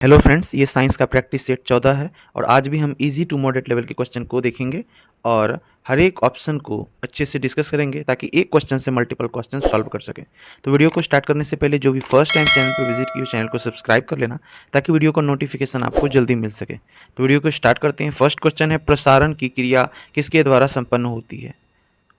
Hello friends, ये science का practice set 14 है और आज भी हम इजी टू मॉडरेट लेवल के क्वेश्चन को देखेंगे और हर एक ऑप्शन को अच्छे से डिस्कस करेंगे ताकि एक क्वेश्चन से मल्टीपल क्वेश्चन सॉल्व कर सकें। तो वीडियो को स्टार्ट करने से पहले जो भी फर्स्ट टाइम चैनल पर विजिट किए चैनल को सब्सक्राइब कर लेना ताकि वीडियो का नोटिफिकेशन आपको जल्दी मिल सके। तो वीडियो को स्टार्ट करते हैं। फर्स्ट क्वेश्चन है, प्रसारण की क्रिया किसके द्वारा संपन्न होती है?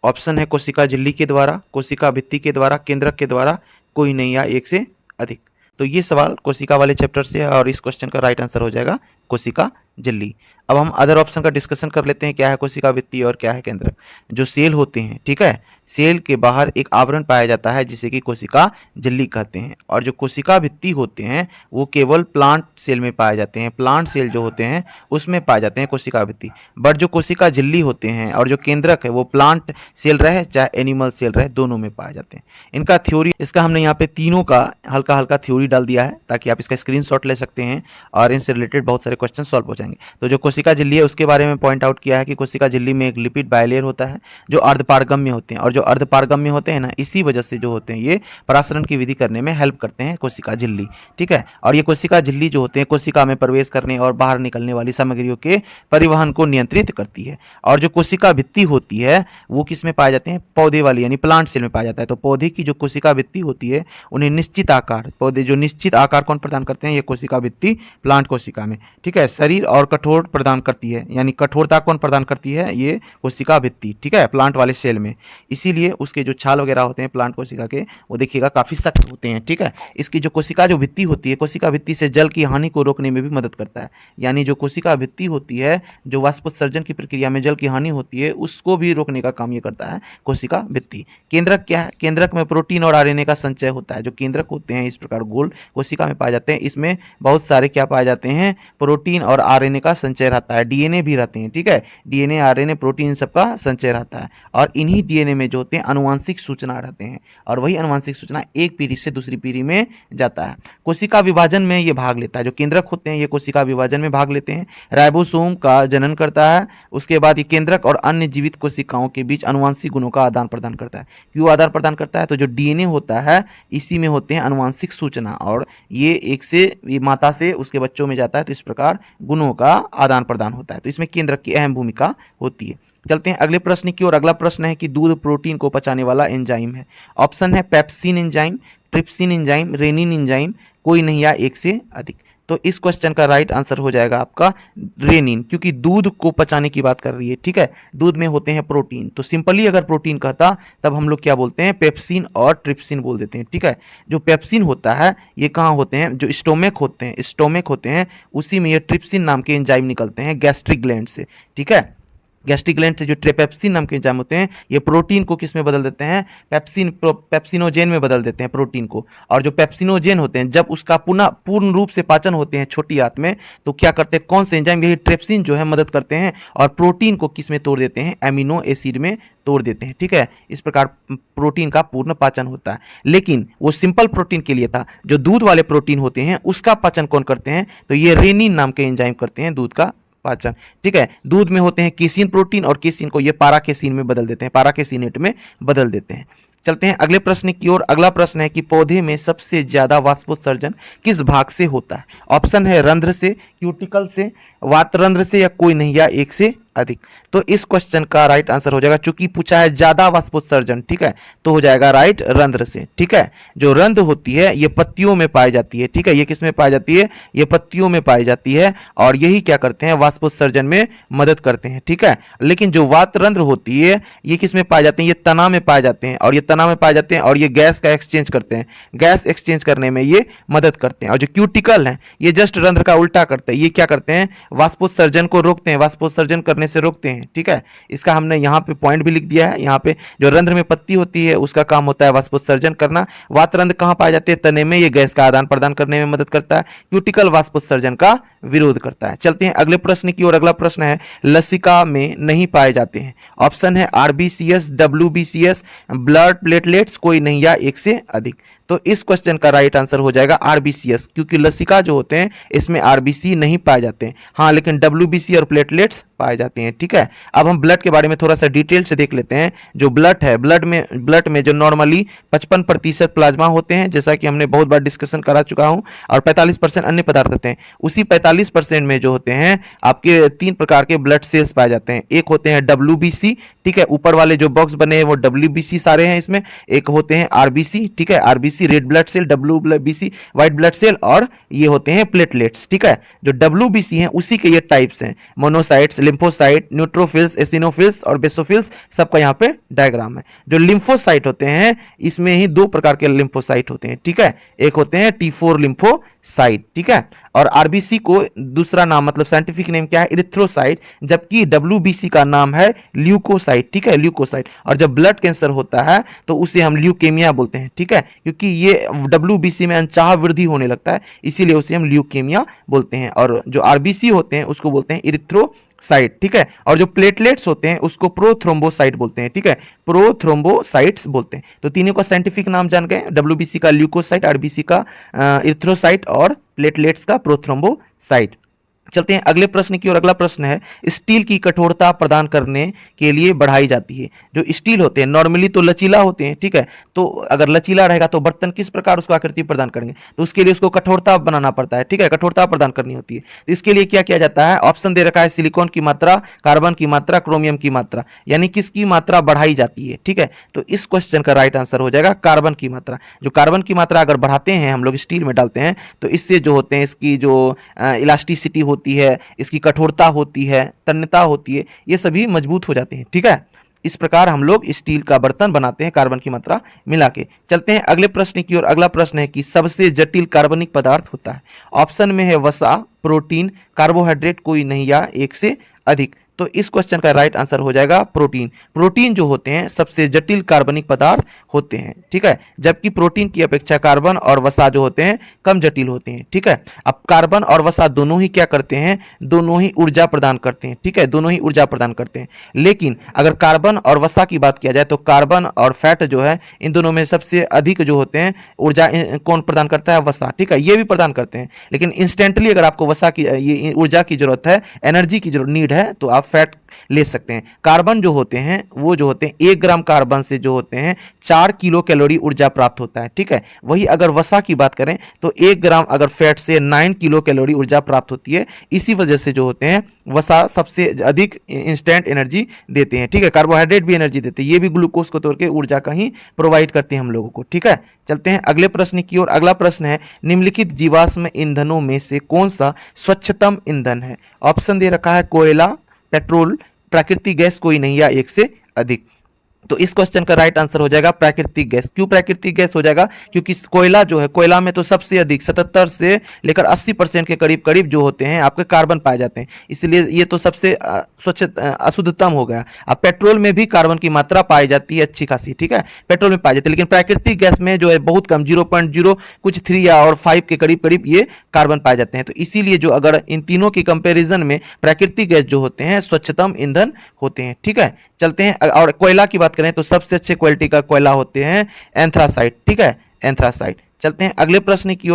ऑप्शन है कोशिका झिल्ली के द्वारा, कोशिका भित्ति के द्वारा, केंद्रक के द्वारा, कोई नहीं या एक से अधिक। तो ये सवाल कोशिका वाले चैप्टर से है और इस क्वेश्चन का राइट आंसर हो जाएगा कोशिका झिल्ली। अब हम अदर ऑप्शन का डिस्कशन कर लेते हैं, क्या है कोशिका भित्ति और क्या है केंद्रक। जो सेल होते हैं, ठीक है, सेल के बाहर एक आवरण पाया जाता है जिसे कि कोशिका झिल्ली कहते हैं, और जो कोशिका भित्ति होते हैं वो केवल प्लांट सेल में पाए जाते हैं। प्लांट सेल जो होते हैं उसमें पाए जाते हैं कोशिका भित्ति। बट जो कोशिका झिल्ली होते हैं और जो केंद्रक है वो प्लांट सेल रहे चाहे एनिमल सेल रहे, दोनों में पाए जाते हैं। इनका थ्योरी, इसका हमने यहाँ पे तीनों का हल्का हल्का थ्योरी डाल दिया है ताकि आप इसका स्क्रीनशॉट ले सकते हैं और इनसे रिलेटेड बहुत सारे क्वेश्चन सॉल्व हो जाएंगे। तो जो कोशिका झिल्ली है उसके बारे में पॉइंट आउट किया है कि कोशिका झिल्ली में एक लिपिड बाइलेयर होता है जो अर्धपारगम्य होते हैं, और जो अर्धपारगम्य होते हैं ना, इसी वजह से जो होते हैं ये परासरण की विधि करने में हेल्प करते हैं कोशिका झिल्ली, ठीक है। और ये कोशिका झिल्ली जो होते हैं कोशिका में प्रवेश करने और बाहर निकलने वाली सामग्रियों के परिवहन को नियंत्रित करती है। और जो कोशिका भित्ति होती है वो किस में पाए जाते हैं? पौधे वाली यानी प्लांट सेल में पाया जाता है। तो पौधे की जो कोशिका भित्ति होती है उन्हें निश्चित आकार, पौधे जो निश्चित आकार कौन प्रदान करते हैं? ये कोशिका भित्ति प्लांट कोशिका में, ठीक है। शरीर और कठोर प्रदान करती है, यानी कठोरता कौन प्रदान करती है? ये कोशिका भित्ति, ठीक है, प्लांट वाले सेल में। इसीलिए उसके जो छाल वगैरह होते हैं प्लांट कोशिका के, वो देखिएगा काफी सख्त होते हैं, ठीक है। इसकी जो कोशिका जो भित्ति होती है, कोशिका भित्ति से जल की हानि को रोकने में भी मदद करता है। यानी जो कोशिका भित्ति होती है, जो वाष्पोत्सर्जन की प्रक्रिया में जल की हानि होती है उसको भी रोकने का काम ये करता है कोशिका भित्ति। केंद्रक क्या है? केंद्रक में प्रोटीन और आरएनए का संचय होता है। जो केंद्रक होते हैं इस प्रकार गोल कोशिका में पाए जाते हैं, इसमें बहुत सारे क्या पाए जाते हैं? प्रोटीन और आरएनए का संचय रहता है, डीएनए भी रहते हैं, ठीक है। डीएनए, आरएनए, प्रोटीन सबका संचय रहता है, और इन्हीं डीएनए में जो होते हैं अनुवांशिक सूचना रहते हैं, और वही अनुवांशिक सूचना एक पीढ़ी से दूसरी पीढ़ी में जाता है। कोशिका विभाजन में ये भाग लेता है। जो केंद्रक होते हैं ये कोशिका विभाजन में भाग लेते हैं, राइबोसोम का जनन करता है। उसके बाद ये केंद्रक और अन्य जीवित कोशिकाओं के बीच अनुवांशिक गुणों का आदान प्रदान करता है। क्यों आदान प्रदान करता है? तो जो डीएनए होता है इसी में होते हैं अनुवांशिक सूचना, और ये एक से ये माता से उसके बच्चों में जाता है, तो इस प्रकार गुणों का आदान प्रदान होता है। तो इसमें केंद्रक की अहम भूमिका होती है। चलते हैं अगले प्रश्न की ओर। अगला प्रश्न है कि दूध प्रोटीन को पचाने वाला एंजाइम है। ऑप्शन है pepsin enzyme, trypsin enzyme, rennin enzyme, कोई नहीं या एक से अधिक। तो इस क्वेश्चन का राइट आंसर हो जाएगा आपका रेनिन, क्योंकि दूध को पचाने की बात कर रही है, ठीक है। दूध में होते हैं प्रोटीन, तो सिंपली अगर प्रोटीन कहता तब हम लोग क्या बोलते हैं? पेप्सिन और ट्रिप्सिन बोल देते हैं, ठीक है। जो पेप्सिन होता है ये कहाँ होते हैं? जो स्टोमक होते हैं उसी में ये ट्रिप्सिन नाम के एंजाइम निकलते हैं गैस्ट्रिक ग्लैंड से, ठीक है। गैस्ट्रिक ग्लैंड से जो ट्रिपेप्सिन नाम के एंजाइम होते हैं ये प्रोटीन को किस में बदल देते हैं? पेप्सिनोजेन में बदल देते हैं प्रोटीन को। और जो पेप्सिनोजेन होते हैं जब उसका पूर्ण रूप से पाचन होते हैं छोटी आंत में, तो क्या करते हैं? कौन से एंजाइम? यही ट्रिप्सिन जो है मदद करते हैं और प्रोटीन को किस में तोड़ देते हैं? एमिनो एसिड में तोड़ देते हैं, ठीक है। इस प्रकार प्रोटीन का पूर्ण पाचन होता है। लेकिन वो सिंपल प्रोटीन के लिए था, जो दूध वाले प्रोटीन होते हैं उसका पाचन कौन करते हैं? तो ये रेनिन नाम के एंजाइम करते हैं दूध का पाचन, ठीक है। दूध में होते हैं केसिन प्रोटीन, और केसिन को ये पारा केसिन में बदल देते हैं, पारा केसिनेट में बदल देते हैं। चलते हैं अगले प्रश्न की ओर। अगला प्रश्न है कि पौधे में सबसे ज्यादा वाष्पोत्सर्जन किस भाग से होता है? ऑप्शन है रंध्र से, क्यूटिकल से, वातरंध्र से, या कोई नहीं या एक से अधिक। तो इस क्वेश्चन का राइट आंसर हो जाएगा, चूंकि पूछा है ज्यादा वाष्पोत्सर्जन, ठीक है, तो हो जाएगा राइट रंध्र से, ठीक है। जो रंध्र होती है ये पत्तियों में पाई जाती है, ठीक है। ये किस में पाई जाती है? ये पत्तियों में पाई जाती है, और यही क्या करते हैं? वाष्पोत्सर्जन में मदद करते हैं, ठीक है। लेकिन जो वातरंध्र होती है ये किस में पाए जाते हैं? ये तना में पाए जाते हैं, और ये तना में पाए जाते हैं, और ये गैस का एक्सचेंज करते हैं, गैस एक्सचेंज करने में ये मदद करते हैं। और जो क्यूटिकल है ये जस्ट रंध्र का उल्टा करते हैं, ये क्या करते हैं? वाष्पोत्सर्जन को रोकते हैं, वाष्पोत्सर्जन करने से रोकते हैं, ठीक है। इसका हमने यहाँ पे पॉइंट भी लिख दिया है। यहाँ पे जो रंध्र में पत्ती होती है उसका काम होता है वाष्पोत्सर्जन करना। वातरंध्र कहाँ पाए जाते हैं? तने में, ये गैस का आदान प्रदान करने में मदद करता है। क्यूटिकल वाष्पोत्सर्जन का विरोध करता है। चलते हैं अगले प्रश्न की ओर। अगला प्रश्न है लसिका में नहीं पाए जाते हैं। ऑप्शन है आरबीसीएस, डब्ल्यूबीसीएस, ब्लड प्लेटलेट्स, कोई नहीं या एक से अधिक। तो इस क्वेश्चन का राइट आंसर हो जाएगा आरबीसीएस, क्योंकि लसिका जो होते हैं इसमें आरबीसी नहीं पाए जाते हैं, हाँ लेकिन डब्ल्यूबीसी और प्लेटलेट्स पाए जाते हैं। ठीक है, अब हम ब्लड के बारे में थोड़ा सा डिटेल से देख लेते हैं। जो ब्लड है, ब्लड में जो नॉर्मली 55% प्लाज्मा होते हैं, जैसा कि हमने बहुत बार डिस्कशन करा चुका हूं, और 45% अन्य पदार्थ होते हैं। उसी 45% में जो होते हैं आपके 3 प्रकार के ब्लड सेल्स पाए जाते हैं। एक होते हैं डब्ल्यूबीसी, ठीक है, ऊपर वाले जो बॉक्स बने हैं वो डब्ल्यूबीसी सारे हैं इसमें। एक होते हैं आरबीसी, ठीक है, RBC red blood cell, WBC white blood cell, और ये होते हैं प्लेटलेट्स। ठीक है, जो डब्ल्यूबीसी हैं उसी के ये टाइप्स हैं, मोनोसाइट्स, लिम्फोसाइट, न्यूट्रोफिल्स, एसिनोफिल्स और बेसोफिल्स, सबका यहाँ पे डायग्राम है। जो लिम्फोसाइट होते हैं इसमें ही 2 प्रकार के लिम्फोसाइट होते हैं। ठीक है, एक होते हैं T4 लिम्फोसाइट, ठीक है, और आरबीसी को दूसरा नाम, मतलब साइंटिफिक नेम क्या है, इरिथ्रोसाइट, जबकि डब्ल्यूबीसी का नाम है ल्यूकोसाइट। ठीक है, ल्यूकोसाइट। और जब ब्लड कैंसर होता है तो उसे हम ल्यूकेमिया बोलते हैं। ठीक है, क्योंकि ये डब्ल्यूबीसी में अनचाहा वृद्धि होने लगता है, इसीलिए उसे हम ल्यूकेमिया बोलते हैं। और जो आरबीसी होते हैं उसको बोलते हैं इरिथ्रोसाइट। ठीक है, और जो प्लेटलेट्स होते हैं उसको प्रोथ्रोम्बोसाइट बोलते हैं। ठीक है, प्रोथ्रोम्बोसाइट्स बोलते हैं। तो तीनों का साइंटिफिक नाम जान गए, डब्ल्यूबीसी का ल्यूकोसाइट, आरबीसी का इरिथ्रोसाइट और प्लेटलेट्स का प्रोथ्रोम्बोसाइट। चलते हैं अगले प्रश्न की ओर। अगला प्रश्न है, स्टील की कठोरता प्रदान करने के लिए बढ़ाई जाती है। जो स्टील होते हैं नॉर्मली तो लचीला होते हैं, ठीक है, तो अगर लचीला रहेगा तो बर्तन किस प्रकार उसको आकृति प्रदान करेंगे, तो उसके लिए उसको कठोरता बनाना पड़ता है। ठीक है, कठोरता प्रदान करनी होती है। तो इसके लिए क्या किया जाता है, ऑप्शन दे रखा है, सिलिकॉन की मात्रा, कार्बन की मात्रा, क्रोमियम की मात्रा, यानी किसकी मात्रा बढ़ाई जाती है। ठीक है, तो इस क्वेश्चन का राइट आंसर हो जाएगा कार्बन की मात्रा। जो कार्बन की मात्रा अगर बढ़ाते हैं हम लोग, स्टील में डालते हैं, तो इससे जो होते हैं इसकी जो इलास्टिसिटी होती है, इसकी कठोरता होती है, तन्यता होती है, ये सभी मजबूत हो जाते हैं। ठीक है, इस प्रकार हम लोग स्टील का बर्तन बनाते हैं कार्बन की मात्रा मिला के। चलते हैं अगले प्रश्न की ओर। अगला प्रश्न है कि सबसे जटिल कार्बनिक पदार्थ होता है। ऑप्शन में है वसा, प्रोटीन, कार्बोहाइड्रेट, कोई नहीं या एक से अधिक। तो इस क्वेश्चन का राइट आंसर हो जाएगा प्रोटीन। प्रोटीन जो होते हैं सबसे जटिल कार्बनिक पदार्थ होते हैं। ठीक है, जबकि प्रोटीन की अपेक्षा कार्बन और वसा जो होते हैं कम जटिल होते हैं। ठीक है, अब कार्बन और वसा दोनों ही क्या करते हैं, दोनों ही ऊर्जा प्रदान करते हैं। ठीक है, दोनों ही ऊर्जा प्रदान करते हैं, लेकिन अगर कार्बन और वसा की बात किया जाए तो कार्बन और फैट जो है इन दोनों में सबसे अधिक जो होते हैं ऊर्जा कौन प्रदान करता है, वसा। ठीक है, ये भी प्रदान करते हैं, लेकिन इंस्टेंटली अगर आपको वसा की ये ऊर्जा की जरूरत है, एनर्जी की जरूरत नीड है, तो आप फैट ले सकते हैं। कार्बन जो होते हैं वो जो होते हैं 1 ग्राम कार्बन से जो होते हैं 4 किलो कैलोरी ऊर्जा प्राप्त होता है। ठीक है, वही अगर वसा की बात करें तो 1 ग्राम अगर फैट से 9 किलो कैलोरी ऊर्जा प्राप्त होती है। इसी वजह से जो होते हैं वसा सबसे अधिक इंस्टेंट एनर्जी देते हैं। ठीक है, कार्बोहाइड्रेट भी एनर्जी देते हैं, ये भी ग्लूकोज को तोड़ के ऊर्जा का ही प्रोवाइड करते हैं हम लोगों को। ठीक है, चलते हैं अगले प्रश्न की ओर। अगला प्रश्न है, निम्नलिखित जीवाश्म ईंधनों में से कौन सा स्वच्छतम ईंधन है। ऑप्शन दे रखा है कोयला, पेट्रोल, प्राकृतिक गैस, कोई नहीं या एक से अधिक। तो इस क्वेश्चन का राइट आंसर हो जाएगा प्राकृतिक गैस। क्यों प्राकृतिक गैस हो जाएगा, क्योंकि कोयला जो है, कोयला में तो सबसे अधिक 77 से लेकर 80% के करीब करीब जो होते हैं आपके कार्बन पाए जाते हैं, इसलिए ये तो सबसे स्वच्छ अशुद्धतम हो गया। अब पेट्रोल में भी कार्बन की मात्रा पाई जाती है अच्छी खासी। ठीक है, पेट्रोल में पाई जाती है, लेकिन प्राकृतिक गैस में जो है बहुत कम, 0.0 कुछ 3 या और 5 के करीब करीब ये कार्बन पाए जाते हैं। तो इसीलिए जो अगर इन तीनों की कंपेरिजन में प्राकृतिक गैस जो होते हैं स्वच्छतम ईंधन होते हैं। ठीक है, चलते हैं और कोयला की बात करें तो सबसे अच्छे क्वालिटी का कोयला होते हैं एंथ्रासाइट। ठीक है, एंथ्रासाइट। चलते हैं अगले प्रश्न की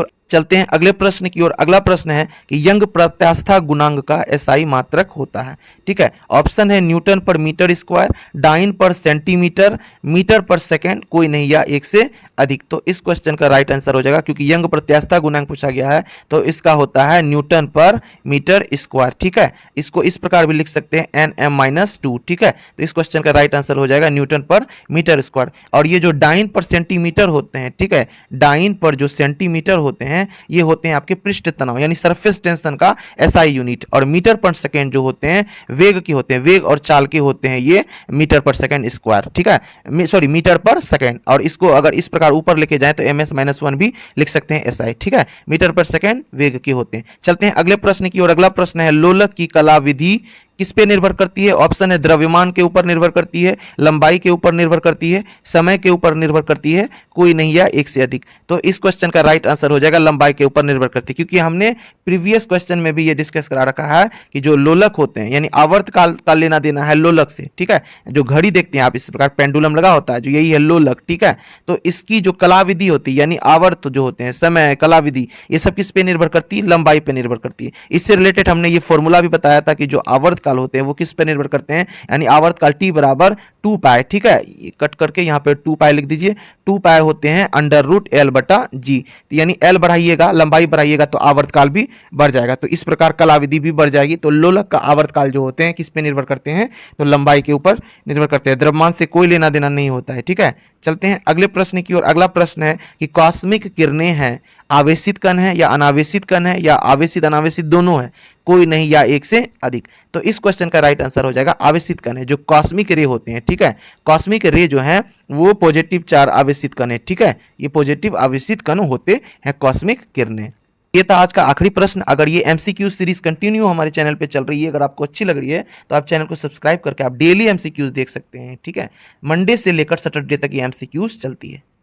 ओर। अगला प्रश्न है कि यंग प्रत्यास्था गुणांक का एसआई मात्रक होता है। ठीक है, ऑप्शन है न्यूटन पर मीटर स्क्वायर, डाइन पर सेंटीमीटर, मीटर पर सेकेंड, कोई नहीं या एक से अधिक। तो इस क्वेश्चन का राइट आंसर हो जाएगा, क्योंकि यंग प्रत्यास्था गुणांक पूछा गया है तो इसका होता है न्यूटन पर मीटर स्क्वायर। ठीक है, इसको इस प्रकार भी लिख सकते हैं Nm-2। ठीक है, तो इस क्वेश्चन का राइट आंसर हो जाएगा न्यूटन पर मीटर स्क्वायर। और ये जो डाइन पर सेंटीमीटर होते हैं, ठीक है, डाइन पर जो सेंटीमीटर होते हैं ये होते हैं आपके पृष्ठ तनाव यानी सरफेस टेंशन का एसआई यूनिट। और मीटर पर सेकेंड जो होते हैं वेग के होते हैं, वेग और चाल के होते हैं ये मीटर पर सेकेंड स्क्वायर। ठीक है, सॉरी मीटर पर सेकेंड, और इसको अगर इस प्रकार ऊपर लेके जाए तो ms-1 भी लिख सकते हैं एसआई। ठीक है, मीटर पर सेकेंड वेग के होते हैं। चलते हैं अगले प्रश्न की ओर। अगला प्रश्न है, लोलक की कला विधि किस पे निर्भर करती है? ऑप्शन है द्रव्यमान के ऊपर निर्भर करती है, लंबाई के ऊपर निर्भर करती है, समय के ऊपर निर्भर करती है, कोई नहीं या एक से अधिक। तो इस क्वेश्चन का राइट आंसर हो जाएगा लंबाई के ऊपर निर्भर करती है, क्योंकि हमने प्रीवियस क्वेश्चन में भी ये डिस्कस करा रखा है कि जो लोलक होते हैं यानी आवर्त काल का लेना देना है लोलक से, ठीक है। जो घड़ी देखते हैं आप इस प्रकार पेंडुलम लगा होता है, जो यही है लोलक, ठीक है। तो इसकी जो कलाविधि होती है यानी आवर्त जो होते हैं, समय, कलाविधि, ये सब किस पे निर्भर करती है? लंबाई पे निर्भर करती है। इससे रिलेटेड हमने ये फॉर्मूला भी बताया था कि जो आवर्त काल होते हैं वो किस पे निर्भर करते हैं, यानी आवर्त काल टी बराबर 2 पाई, ठीक है। कट करके यहाँ पे 2 पाई लिख दीजिए। 2 पाई होते हैं √L/G, यानी L बढ़ाइएगा, लंबाई बढ़ाइएगा तो आवर्तकाल भी बढ़ जाएगा। तो इस प्रकार कलाविधि भी बढ़ जाएगी। तो लोलक का आवर्तकाल जो होते हैं किस पे निर्भर करते हैं? तो लंबाई के ऊपर निर्भर करते हैं, द्रव्यमान से कोई लेना देना नहीं होता है, ठीक है। चलते हैं अगले प्रश्न की ओर। अगला प्रश्न है कि कॉस्मिक किरणें हैं, आवेशित कण है या अनावेशित कण है या आवेशित अनावेशित दोनों है, कोई नहीं या एक से अधिक। तो इस क्वेश्चन का राइट आंसर हो जाएगा आवेशित कण है, जो कॉस्मिक रे होते हैं, ठीक है। कॉस्मिक रे जो है वो पॉजिटिव चार्ज आवेशित कण है, ठीक है। ये पॉजिटिव आवेशित कण होते हैं कॉस्मिक किरणें। ये था आज का आखिरी प्रश्न। अगर ये एमसीक्यू सीरीज कंटिन्यू हमारे चैनल पे चल रही है, अगर आपको अच्छी लग रही है तो आप चैनल को सब्सक्राइब करके आप डेली एमसीक्यूज देख सकते हैं, ठीक है। मंडे से लेकर सैटरडे तक ये एमसीक्यूज चलती है।